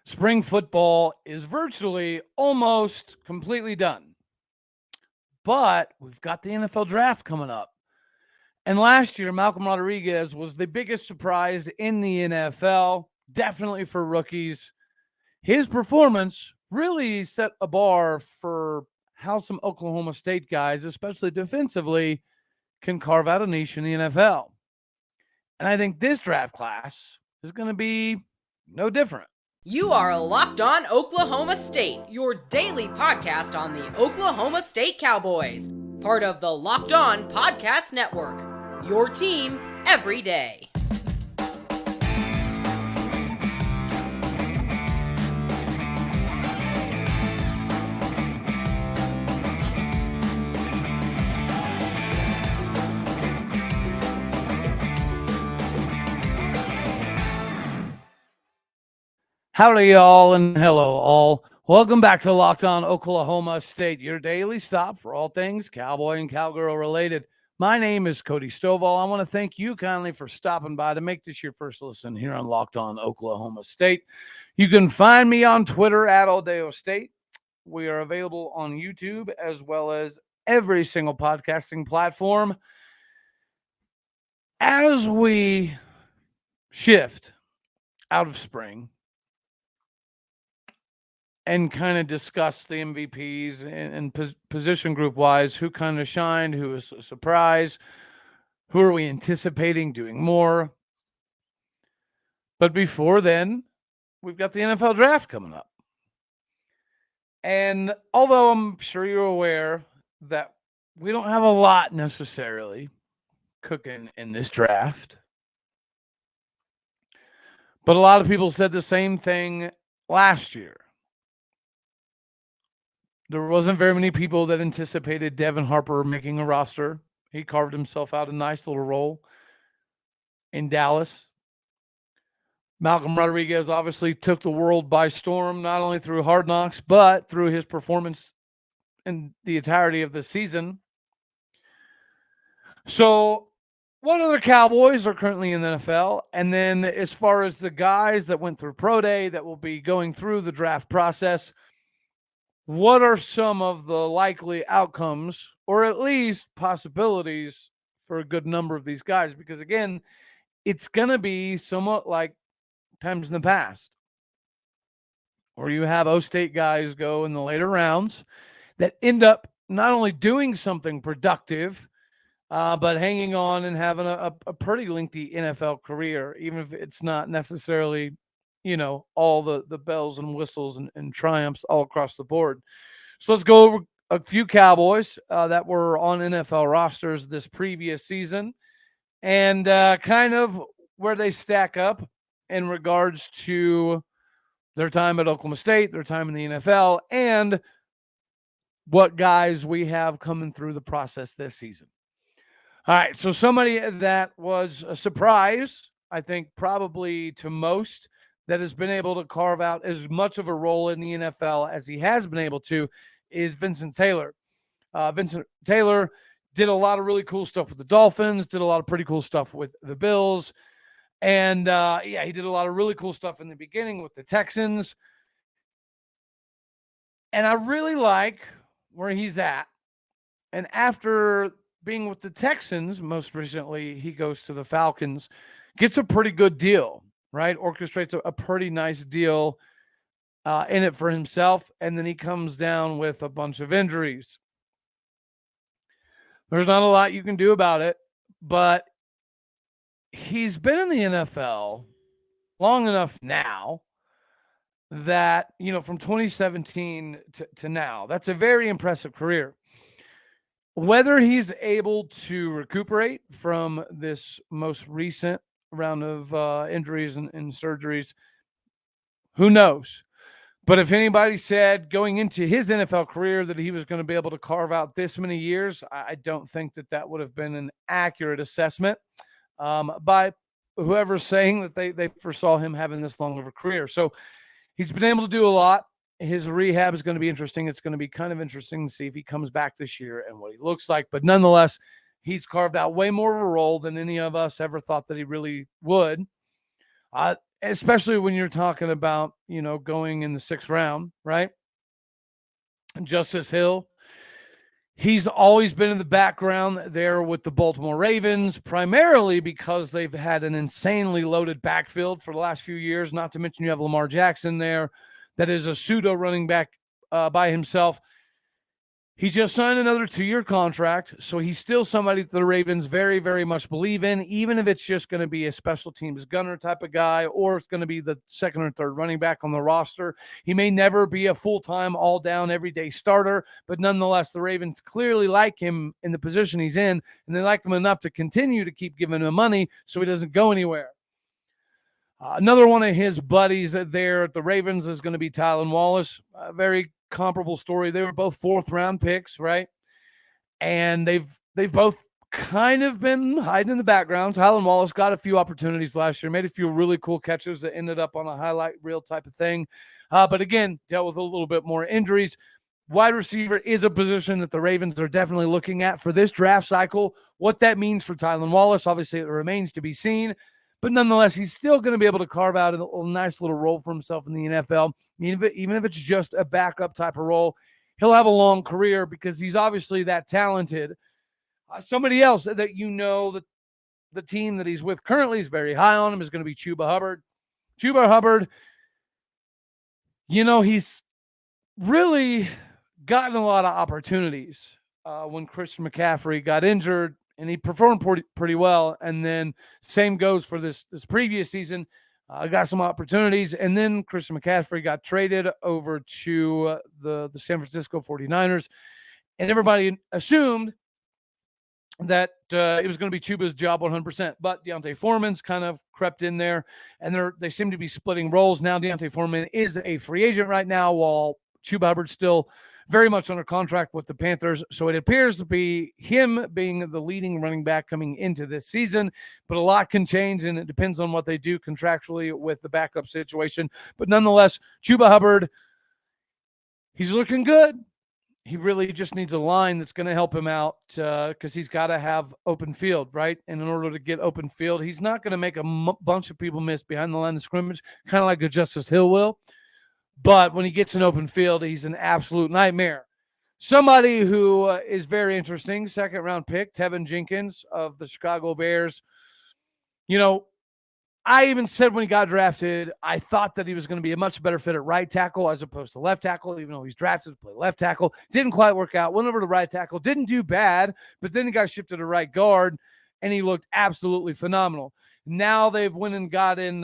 Spring football is virtually almost completely done. But we've got the NFL draft coming up. And last year, Malcolm Rodriguez was the biggest surprise in the NFL, definitely for rookies. His performance really set a bar for how some Oklahoma State guys, especially defensively, can carve out a niche in the NFL. And I think this draft class is going to be no different. You are Locked On Oklahoma State, your daily podcast on the Oklahoma State Cowboys, part of the Locked On Podcast Network, your team every day. Howdy, y'all, and hello, all. Welcome back to Locked On Oklahoma State, your daily stop for all things Cowboy and Cowgirl related. My name is Cody Stovall. I want to thank you kindly for stopping by to make this your first listen here on Locked On Oklahoma State. You can find me on Twitter at Aldeo State. We are available on YouTube as well as every single podcasting platform. As we shift out of spring and kind of discuss the MVPs and position group wise, who kind of shined, who was a surprise, who are we anticipating doing more. But before then, we've got the NFL draft coming up. And although I'm sure you're aware that we don't have a lot necessarily cooking in this draft, but a lot of people said the same thing last year. There wasn't very many people that anticipated Devin Harper making a roster. He carved himself out a nice little role in Dallas. Malcolm Rodriguez obviously took the world by storm, not only through Hard Knocks, but through his performance in the entirety of the season. So what other Cowboys are currently in the NFL? And then as far as the guys that went through Pro Day that will be going through the draft process, what are some of the likely outcomes or at least possibilities for a good number of these guys? Because, again, it's going to be somewhat like times in the past where you have O-State guys go in the later rounds that end up not only doing something productive, but hanging on and having a pretty lengthy NFL career, even if it's not necessarily – all the bells and whistles and triumphs all across the board. So let's go over a few Cowboys that were on NFL rosters this previous season and kind of where they stack up in regards to their time at Oklahoma State, their time in the NFL, and what guys we have coming through the process this season. All right, so somebody that was a surprise, I think probably to most, that has been able to carve out as much of a role in the NFL as he has been able to is Vincent Taylor. Vincent Taylor did a lot of really cool stuff with the Dolphins, did a lot of pretty cool stuff with the Bills. And, he did a lot of really cool stuff in the beginning with the Texans. And I really like where he's at. And after being with the Texans, most recently, he goes to the Falcons, gets a pretty good deal. Right? Orchestrates a pretty nice deal in it for himself. And then he comes down with a bunch of injuries. There's not a lot you can do about it, but he's been in the NFL long enough now that, from 2017 to now, that's a very impressive career. Whether he's able to recuperate from this most recent round of injuries and surgeries, who knows? But if anybody said going into his NFL career that he was going to be able to carve out this many years, I don't think that would have been an accurate assessment by whoever's saying that they foresaw him having this long of a career. So he's been able to do a lot. His rehab is going to be interesting. It's going to be kind of interesting to see if he comes back this year and what he looks like. But nonetheless, he's carved out way more of a role than any of us ever thought that he really would. especially when you're talking about, going in the 6th round, right? Justice Hill, he's always been in the background there with the Baltimore Ravens, primarily because they've had an insanely loaded backfield for the last few years. Not to mention you have Lamar Jackson there that is a pseudo running back by himself. He just signed another 2-year contract, so he's still somebody that the Ravens very, very much believe in, even if it's just going to be a special teams gunner type of guy, or it's going to be the 2nd or 3rd running back on the roster. He may never be a full-time, all-down, everyday starter, but nonetheless, the Ravens clearly like him in the position he's in, and they like him enough to continue to keep giving him money so he doesn't go anywhere. Another one of his buddies there at the Ravens is going to be Tylan Wallace. Very comparable story. They were both 4th-round picks, right? And they've both kind of been hiding in the background. Tylan Wallace got a few opportunities last year, made a few really cool catches that ended up on a highlight reel type of thing. But again, dealt with a little bit more injuries. Wide receiver is a position that the Ravens are definitely looking at for this draft cycle. What that means for Tylan Wallace, obviously, it remains to be seen. But nonetheless, he's still going to be able to carve out a nice little role for himself in the NFL. Even if it's just a backup type of role, he'll have a long career because he's obviously that talented. Somebody else that that the team that he's with currently is very high on him is going to be Chuba Hubbard. Chuba Hubbard, he's really gotten a lot of opportunities when Christian McCaffrey got injured. And he performed pretty well. And then same goes for this previous season. Got some opportunities. And then Christian McCaffrey got traded over to the San Francisco 49ers. And everybody assumed that it was going to be Chuba's job 100%. But D'Onta Foreman's kind of crept in there. And they seem to be splitting roles. Now D'Onta Foreman is a free agent right now, while Chuba Hubbard's still very much under contract with the Panthers. So it appears to be him being the leading running back coming into this season, but a lot can change, and it depends on what they do contractually with the backup situation. But nonetheless, Chuba Hubbard, he's looking good. He really just needs a line that's going to help him out because he's got to have open field, right? And in order to get open field, he's not going to make a bunch of people miss behind the line of scrimmage, kind of like a Justice Hill will. But when he gets an open field, he's an absolute nightmare. Somebody who is very interesting, 2nd-round pick, Tevin Jenkins of the Chicago Bears. I even said when he got drafted, I thought that he was going to be a much better fit at right tackle as opposed to left tackle, even though he's drafted to play left tackle. Didn't quite work out. Went over to right tackle. Didn't do bad, but then he got shifted to right guard, and he looked absolutely phenomenal. Now they've went and got in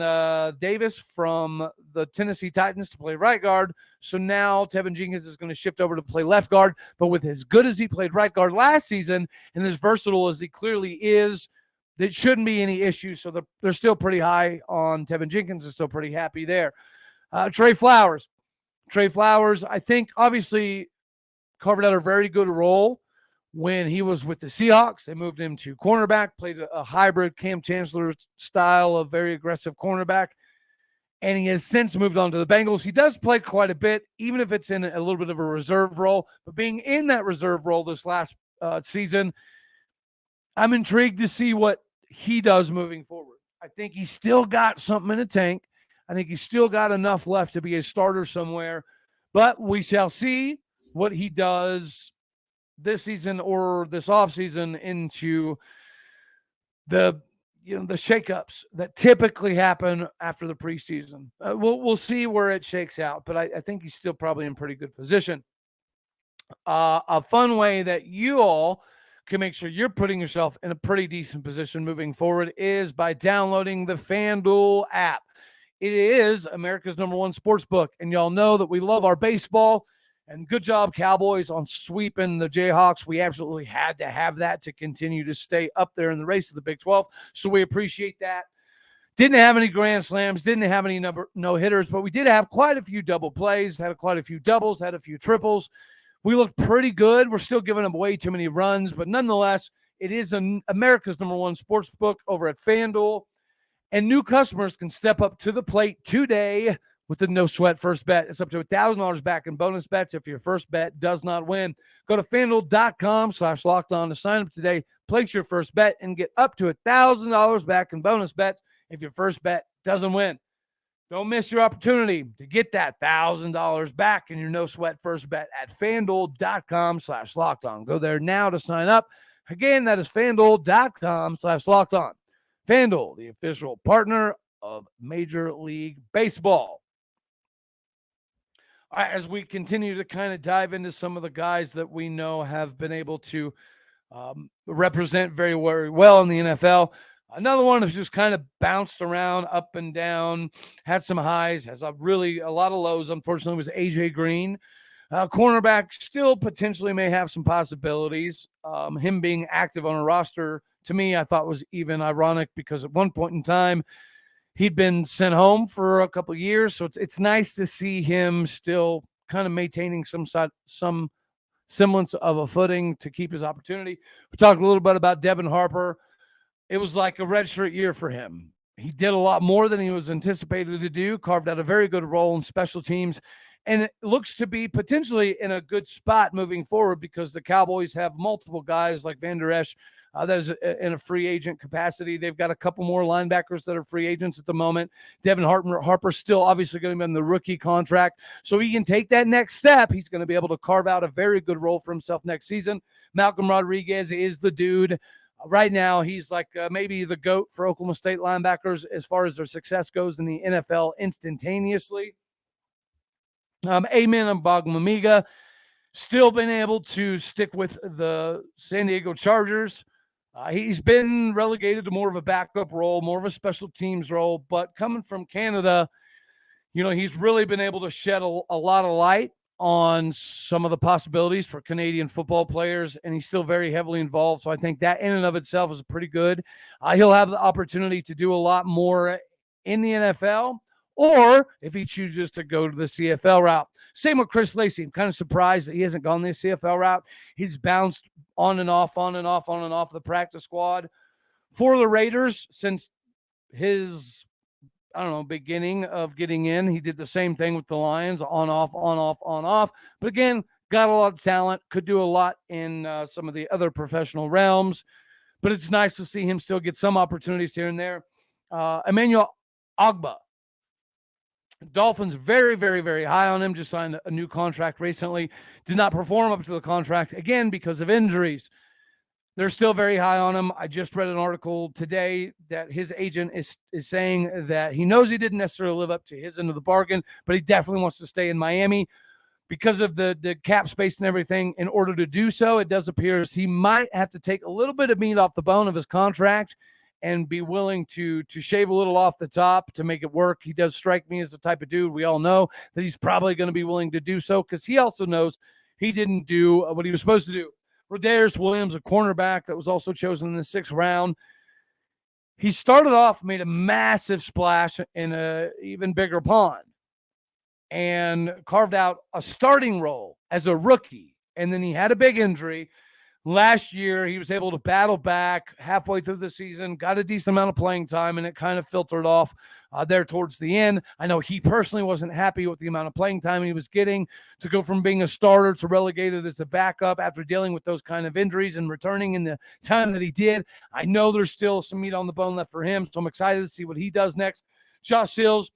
Davis from the Tennessee Titans to play right guard. So now Tevin Jenkins is going to shift over to play left guard. But with as good as he played right guard last season and as versatile as he clearly is, there shouldn't be any issues. So they're still pretty high on Tevin Jenkins. They're still pretty happy there. Trey Flowers, I think, obviously carved out a very good role when he was with the Seahawks. They moved him to cornerback, played a hybrid Cam Chancellor style of very aggressive cornerback, and he has since moved on to the Bengals. He does play quite a bit, even if it's in a little bit of a reserve role. But being in that reserve role this last season, I'm intrigued to see what he does moving forward. I think he's still got something in the tank. I think he's still got enough left to be a starter somewhere. But we shall see what he does this season or this offseason into the shakeups that typically happen after the preseason. We'll see where it shakes out, but I think he's still probably in pretty good position. A fun way that you all can make sure you're putting yourself in a pretty decent position moving forward is by downloading the FanDuel app. It is America's #1 sports book, and y'all know that we love our baseball. And good job, Cowboys, on sweeping the Jayhawks. We absolutely had to have that to continue to stay up there in the race of the Big 12. So we appreciate that. Didn't have any grand slams, didn't have any no-hitters, but we did have quite a few double plays, had quite a few doubles, had a few triples. We looked pretty good. We're still giving up way too many runs, but nonetheless, it is America's #1 sports book over at FanDuel. And new customers can step up to the plate today with the no-sweat first bet. It's up to $1,000 back in bonus bets if your first bet does not win. Go to FanDuel.com/lockedon to sign up today, place your first bet, and get up to $1,000 back in bonus bets if your first bet doesn't win. Don't miss your opportunity to get that $1,000 back in your no sweat first bet at FanDuel.com/lockedon. Go there now to sign up. Again, that is FanDuel.com/lockedon. FanDuel, the official partner of Major League Baseball. All right, as we continue to kind of dive into some of the guys that we know have been able to represent very, very well in the NFL. Another one who's just kind of bounced around up and down, had some highs, has a lot of lows, unfortunately, was A.J. Green. Cornerback still potentially may have some possibilities. Him being active on a roster, to me, I thought was even ironic because at one point in time, he'd been sent home for a couple of years. So it's nice to see him still kind of maintaining some semblance of a footing to keep his opportunity. We talked a little bit about Devin Harper. It was like a redshirt year for him. He did a lot more than he was anticipated to do, carved out a very good role in special teams, and it looks to be potentially in a good spot moving forward because the Cowboys have multiple guys like Van Der Esch that is in a free agent capacity. They've got a couple more linebackers that are free agents at the moment. Devin Harper's still obviously going to be on the rookie contract, so he can take that next step. He's going to be able to carve out a very good role for himself next season. Malcolm Rodriguez is the dude. Right now, he's like maybe the GOAT for Oklahoma State linebackers as far as their success goes in the NFL instantaneously. Amen Mbagmamiga still been able to stick with the San Diego Chargers. He's been relegated to more of a backup role, more of a special teams role, but coming from Canada, he's really been able to shed a lot of light on some of the possibilities for Canadian football players, and he's still very heavily involved. So I think that in and of itself is pretty good. He'll have the opportunity to do a lot more in the NFL, or if he chooses to go to the CFL route. Same with Chris Lacy. I'm kind of surprised that he hasn't gone the CFL route. He's bounced on and off the practice squad for the Raiders since his beginning of getting in. He did the same thing with the Lions, on, off. But again, got a lot of talent, could do a lot in some of the other professional realms. But it's nice to see him still get some opportunities here and there. Emmanuel Ogbah. Dolphins very, very, very high on him. Just signed a new contract recently. Did not perform up to the contract, again, because of injuries. They're still very high on him. I just read an article today that his agent is saying that he knows he didn't necessarily live up to his end of the bargain, but he definitely wants to stay in Miami because of the cap space and everything. In order to do so, it does appear as he might have to take a little bit of meat off the bone of his contract and be willing to shave a little off the top to make it work. He does strike me as the type of dude we all know that he's probably going to be willing to do so because he also knows he didn't do what he was supposed to do. Rodarius Williams, a cornerback that was also chosen in the 6th round. He started off, made a massive splash in an even bigger pond and carved out a starting role as a rookie. And then he had a big injury. Last year, he was able to battle back halfway through the season, got a decent amount of playing time, and it kind of filtered off there towards the end. I know he personally wasn't happy with the amount of playing time he was getting to go from being a starter to relegated as a backup after dealing with those kind of injuries and returning in the time that he did. I know there's still some meat on the bone left for him, so I'm excited to see what he does next. Josh Sills,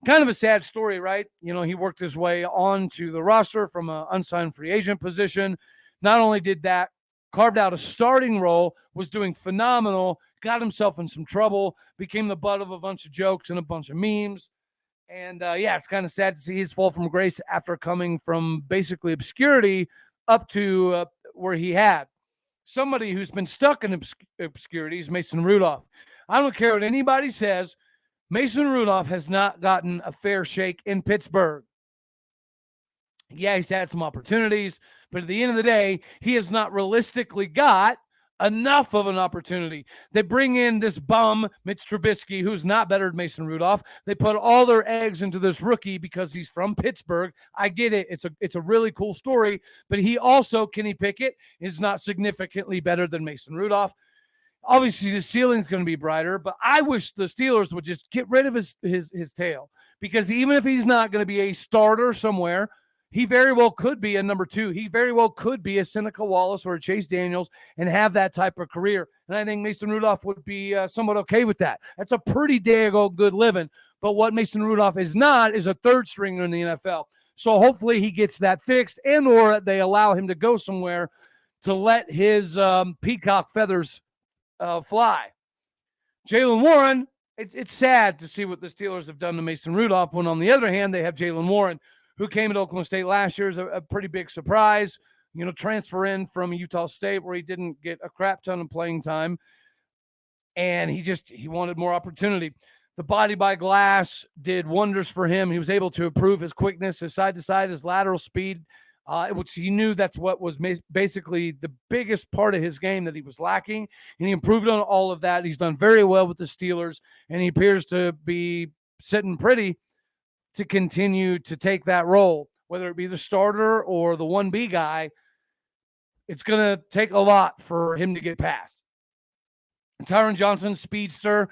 kind of a sad story, right? He worked his way onto the roster from an unsigned free agent position. Not only did that, carved out a starting role, was doing phenomenal, got himself in some trouble, became the butt of a bunch of jokes and a bunch of memes. And it's kind of sad to see his fall from grace after coming from basically obscurity up to where he had. Somebody who's been stuck in obscurity is Mason Rudolph. I don't care what anybody says. Mason Rudolph has not gotten a fair shake in Pittsburgh. Yeah, he's had some opportunities, but at the end of the day, he has not realistically got enough of an opportunity. They bring in this bum, Mitch Trubisky, who's not better than Mason Rudolph. They put all their eggs into this rookie because he's from Pittsburgh. I get it. It's a really cool story, but he also, Kenny Pickett, is not significantly better than Mason Rudolph. Obviously, the ceiling's going to be brighter, but I wish the Steelers would just get rid of his tail, because even if he's not going to be a starter somewhere, he very well could be a number 2. He very well could be a Seneca Wallace or a Chase Daniels and have that type of career. And I think Mason Rudolph would be somewhat okay with that. That's a pretty daggone good living. But what Mason Rudolph is not is a third stringer in the NFL. So hopefully he gets that fixed, and or they allow him to go somewhere to let his peacock feathers fly. Jaylen Warren, it's sad to see what the Steelers have done to Mason Rudolph, when on the other hand, they have Jaylen Warren, who came at Oklahoma State last year as a pretty big surprise, transfer in from Utah State, where he didn't get a crap ton of playing time. And he wanted more opportunity. The body by glass did wonders for him. He was able to improve his quickness, his side to side, his lateral speed, which he knew that's what was basically the biggest part of his game that he was lacking. And he improved on all of that. He's done very well with the Steelers, and he appears to be sitting pretty to continue to take that role, whether it be the starter or the 1B guy. It's going to take a lot for him to get past. Tyron Johnson, speedster.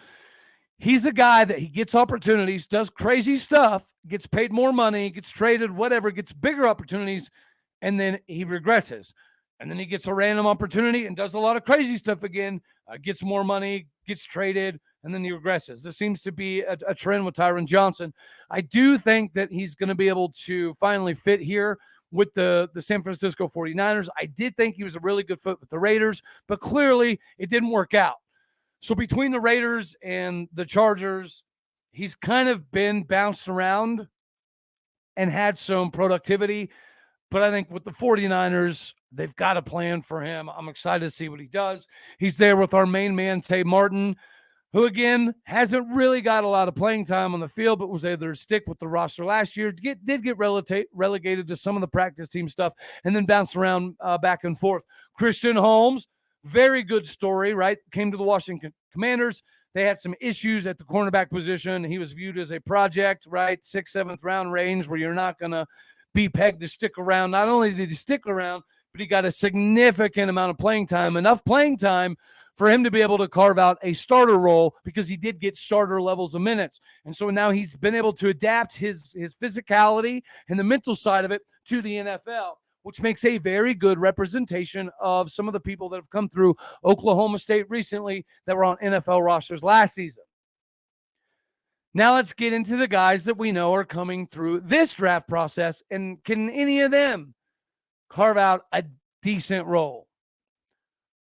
He's a guy that he gets opportunities, does crazy stuff, gets paid more money, gets traded, whatever, gets bigger opportunities, and then he regresses. And then he gets a random opportunity and does a lot of crazy stuff again, gets more money, gets traded, and then he regresses. This seems to be a trend with Tyron Johnson. I do think that he's going to be able to finally fit here with the San Francisco 49ers. I did think he was a really good fit with the Raiders, but clearly it didn't work out. So between the Raiders and the Chargers, he's kind of been bounced around and had some productivity. But I think with the 49ers, they've got a plan for him. I'm excited to see what he does. He's there with our main man, Tay Martin, who, again, hasn't really got a lot of playing time on the field, but was able to stick with the roster last year. Did get relegated to some of the practice team stuff and then bounced around back and forth. Christian Holmes, very good story, right? Came to the Washington Commanders. They had some issues at the cornerback position. He was viewed as a project, right? 6th, 7th round range where you're not going to be pegged to stick around. Not only did he stick around, but he got a significant amount of playing time, enough playing time for him to be able to carve out a starter role because he did get starter levels of minutes. And so now he's been able to adapt his physicality and the mental side of it to the NFL, which makes a very good representation of some of the people that have come through Oklahoma State recently that were on NFL rosters last season. Now let's get into the guys that we know are coming through this draft process, and can any of them carve out a decent role?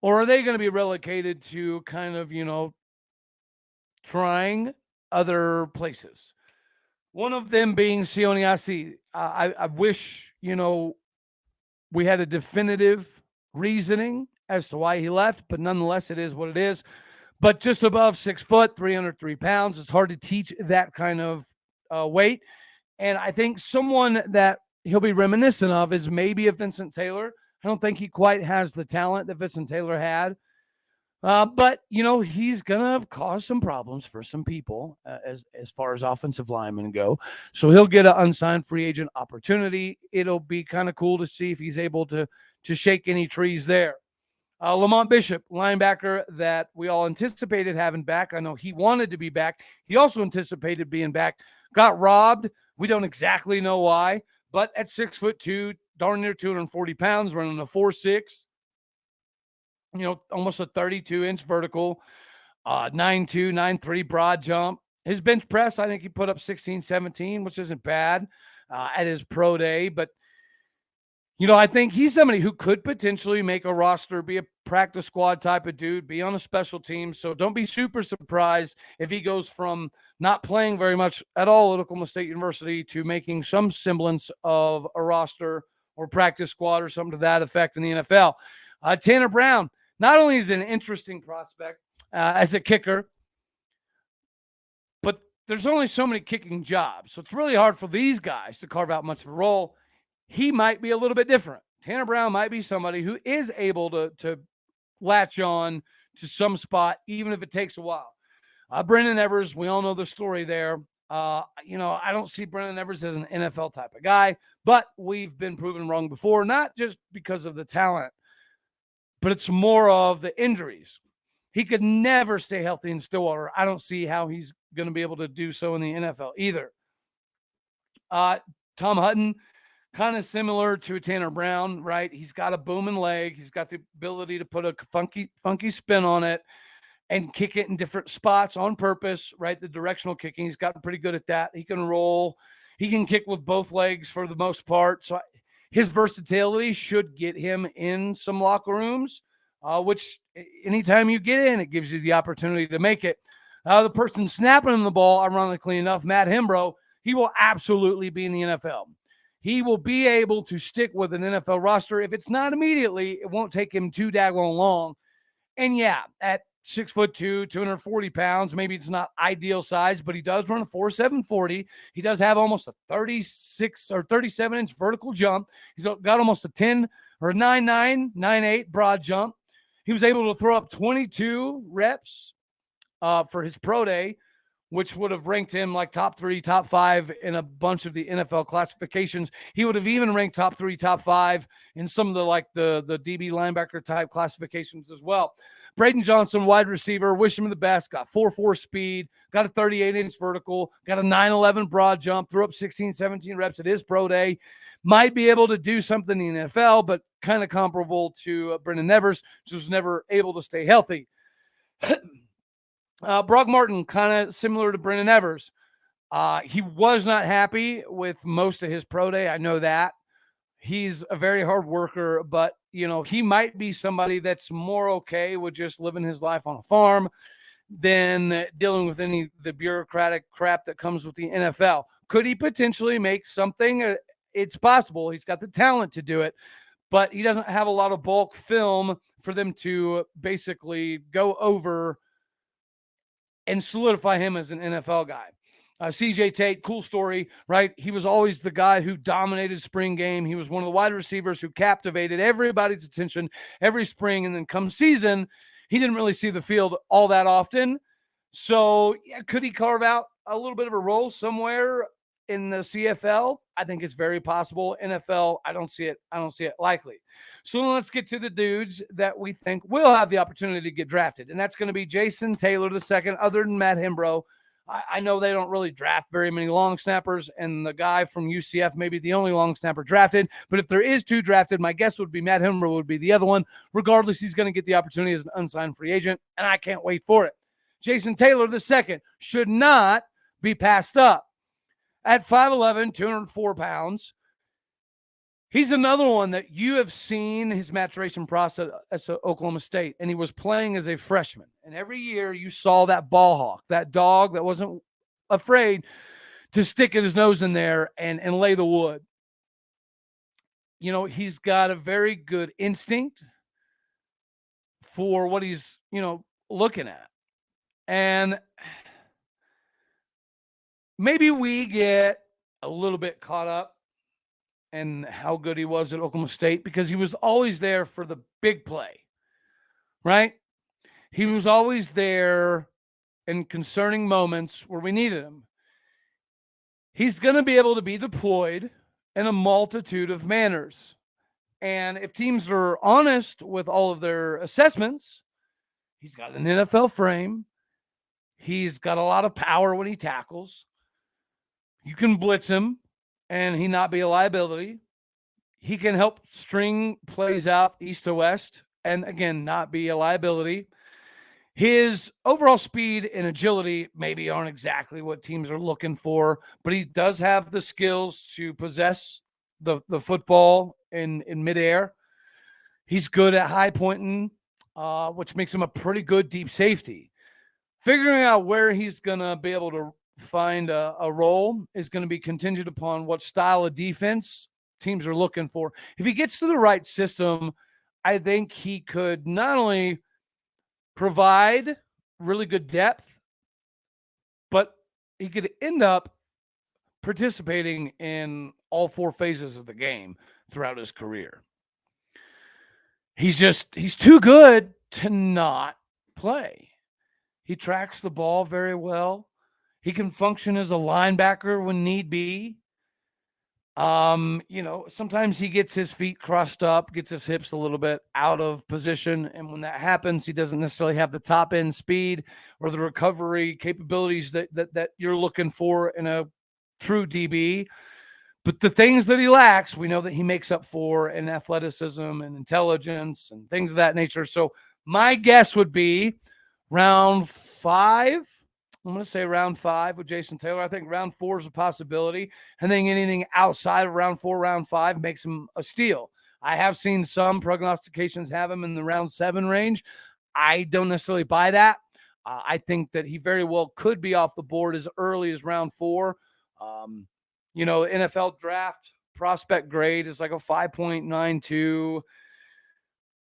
Or are they going to be relegated to kind of, trying other places? One of them being Sione Asi. I wish, we had a definitive reasoning as to why he left, but nonetheless, it is what it is. But just above 6 foot, 303 pounds, it's hard to teach that kind of weight. And I think someone that he'll be reminiscent of is maybe a Vincent Taylor. I don't think he quite has the talent that Vincent Taylor had. But, he's going to cause some problems for some people as far as offensive linemen go. So he'll get an unsigned free agent opportunity. It'll be kind of cool to see if he's able to shake any trees there. Lamont Bishop, linebacker that we all anticipated having back. I know he wanted to be back. He also anticipated being back. Got robbed. We don't exactly know why. But at 6'2", darn near 240 pounds, running a 4.6, almost a 32-inch vertical, 9'2", 9'3", broad jump. His bench press, I think he put up 16, 17, which isn't bad at his pro day. But, I think he's somebody who could potentially make a roster, be a practice squad type of dude, be on a special team. So don't be super surprised if he goes from not playing very much at all at Oklahoma State University to making some semblance of a roster or practice squad or something to that effect in the NFL. Tanner Brown, not only is an interesting prospect as a kicker, but there's only so many kicking jobs. So it's really hard for these guys to carve out much of a role. He might be a little bit different. Tanner Brown might be somebody who is able to latch on to some spot, even if it takes a while. Brendan Evers, we all know the story there. I don't see Brendan Evers as an NFL type of guy, but we've been proven wrong before, not just because of the talent, but it's more of the injuries. He could never stay healthy in Stillwater. I don't see how he's going to be able to do so in the NFL either. Tom Hutton, kind of similar to Tanner Brown, right? He's got a booming leg. He's got the ability to put a funky spin on it. and kick it in different spots on purpose, right? The directional kicking, he's gotten pretty good at that. He can roll. He can kick with both legs for the most part. So his versatility should get him in some locker rooms, which anytime you get in, it gives you the opportunity to make it. The person snapping him the ball, ironically enough, Matt Hembrough, he will absolutely be in the NFL. He will be able to stick with an NFL roster. If it's not immediately, it won't take him too daggone long. And yeah, at 6'2", 240 pounds, maybe it's not ideal size, but he does run a 4.7 40. He does have almost a 36 or 37-inch vertical jump. He's got almost a 10 or 9.9, 9.8 broad jump. He was able to throw up 22 reps for his pro day, which would have ranked him like top 3, top 5 in a bunch of the NFL classifications. He would have even ranked top 3, top 5 in some of the DB linebacker type classifications as well. Braden Johnson, wide receiver, wish him the best, got 4.4 speed, got a 38-inch vertical, got a 9.11 broad jump, threw up 16, 17 reps at his pro day. Might be able to do something in the NFL, but kind of comparable to Brendan Evers, who was never able to stay healthy. Brock Martin, kind of similar to Brendan Evers. He was not happy with most of his pro day. I know that. He's a very hard worker, but, he might be somebody that's more okay with just living his life on a farm than dealing with any of the bureaucratic crap that comes with the NFL. Could he potentially make something? It's possible. He's got the talent to do it, but he doesn't have a lot of bulk film for them to basically go over and solidify him as an NFL guy. CJ Tate, cool story, right? He was always the guy who dominated spring game. He was one of the wide receivers who captivated everybody's attention every spring. And then come season, he didn't really see the field all that often. So yeah, could he carve out a little bit of a role somewhere in the CFL? I think it's very possible. NFL, I don't see it likely. So let's get to the dudes that we think will have the opportunity to get drafted. And that's going to be Jason Taylor II, other than Matt Hembrough. I know they don't really draft very many long snappers, and the guy from UCF may be the only long snapper drafted. But if there is 2 drafted, my guess would be Matt Hembrough would be the other one. Regardless, he's going to get the opportunity as an unsigned free agent, and I can't wait for it. Jason Taylor II should not be passed up. At 5'11", 204 pounds, he's another one that you have seen his maturation process at Oklahoma State, and he was playing as a freshman. And every year you saw that ball hawk, that dog that wasn't afraid to stick his nose in there and lay the wood. He's got a very good instinct for what he's, looking at. And maybe we get a little bit caught up in how good he was at Oklahoma State because he was always there for the big play, right? He was always there in concerning moments where we needed him. He's going to be able to be deployed in a multitude of manners. And if teams are honest with all of their assessments, he's got an NFL frame. He's got a lot of power when he tackles. You can blitz him and he not be a liability. He can help string plays out east to west and, again, not be a liability. His overall speed and agility maybe aren't exactly what teams are looking for, but he does have the skills to possess the football in midair. He's good at high pointing, which makes him a pretty good deep safety. Figuring out where he's going to be able to find a role is going to be contingent upon what style of defense teams are looking for. If he gets to the right system, I think he could not only provide really good depth, but he could end up participating in all 4 phases of the game throughout his career. He's too good to not play. He tracks the ball very well. He can function as a linebacker when need be. Sometimes he gets his feet crossed up, gets his hips a little bit out of position. And when that happens, he doesn't necessarily have the top end speed or the recovery capabilities that you're looking for in a true DB. But the things that he lacks, we know that he makes up for in athleticism and intelligence and things of that nature. So my guess would be round 5. I'm going to say round 5 with Jason Taylor. I think round 4 is a possibility. I think anything outside of round 4, round 5 makes him a steal. I have seen some prognostications have him in the round 7 range. I don't necessarily buy that. I think that he very well could be off the board as early as round 4. NFL draft prospect grade is like a 5.92,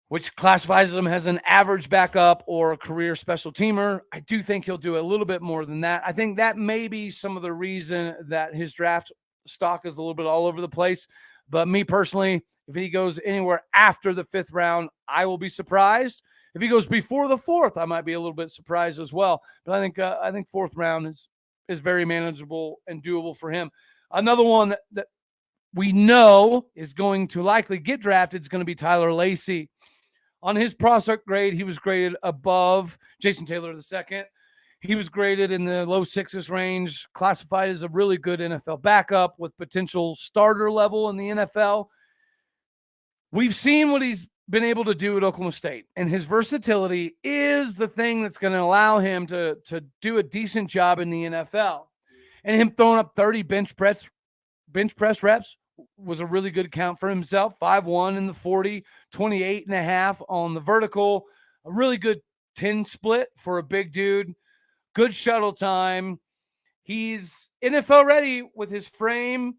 which classifies him as an average backup or a career special teamer. I do think he'll do a little bit more than that. I think that may be some of the reason that his draft stock is a little bit all over the place. But me personally, if he goes anywhere after the 5th round, I will be surprised. If he goes before the 4th, I might be a little bit surprised as well. But I think 4th round is very manageable and doable for him. Another one that we know is going to likely get drafted is going to be Tyler Lacy. On his prospect grade, he was graded above Jason Taylor II. He was graded in the low 6s range, classified as a really good NFL backup with potential starter level in the NFL. We've seen what he's been able to do at Oklahoma State, and his versatility is the thing that's going to allow him to do a decent job in the NFL. And him throwing up 30 bench press reps was a really good count for himself. 5'1" in the 40, 28.5 on the vertical. A really good 10 split for a big dude. Good shuttle time. He's NFL ready with his frame,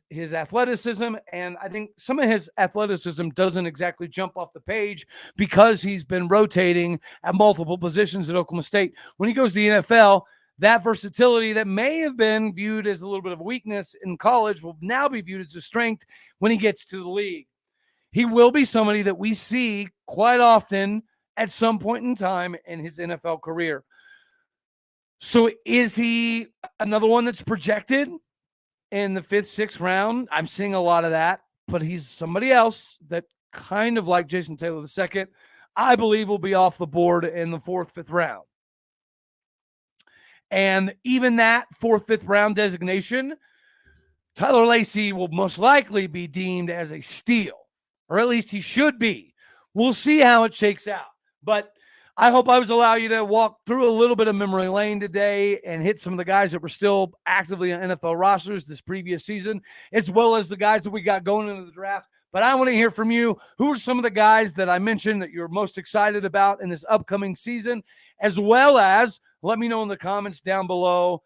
his athleticism, and I think some of his athleticism doesn't exactly jump off the page because he's been rotating at multiple positions at Oklahoma State. When he goes to the NFL, that versatility that may have been viewed as a little bit of a weakness in college will now be viewed as a strength when he gets to the league. He will be somebody that we see quite often at some point in time in his NFL career. So is he another one that's projected in the 5th, 6th round? I'm seeing a lot of that, but he's somebody else that kind of like Jason Taylor II, I believe will be off the board in the 4th, 5th round. And even that 4th, 5th round designation, Tyler Lacy will most likely be deemed as a steal, or at least he should be. We'll see how it shakes out. But I hope I was allowing you to walk through a little bit of memory lane today and hit some of the guys that were still actively on NFL rosters this previous season, as well as the guys that we got going into the draft. But I want to hear from you. Who are some of the guys that I mentioned that you're most excited about in this upcoming season, as well as let me know in the comments down below,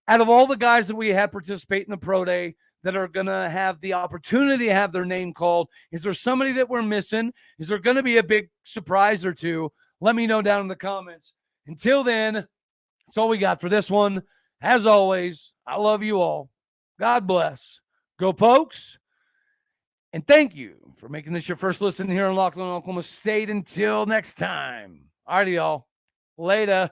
out of all the guys that we had participate in the Pro Day that are going to have the opportunity to have their name called, is there somebody that we're missing? Is there going to be a big surprise or two? Let me know down in the comments. Until then, that's all we got for this one. As always, I love you all. God bless. Go Pokes. And thank you for making this your first listen here on Locked On Oklahoma State. Until next time. All righty, y'all. Later.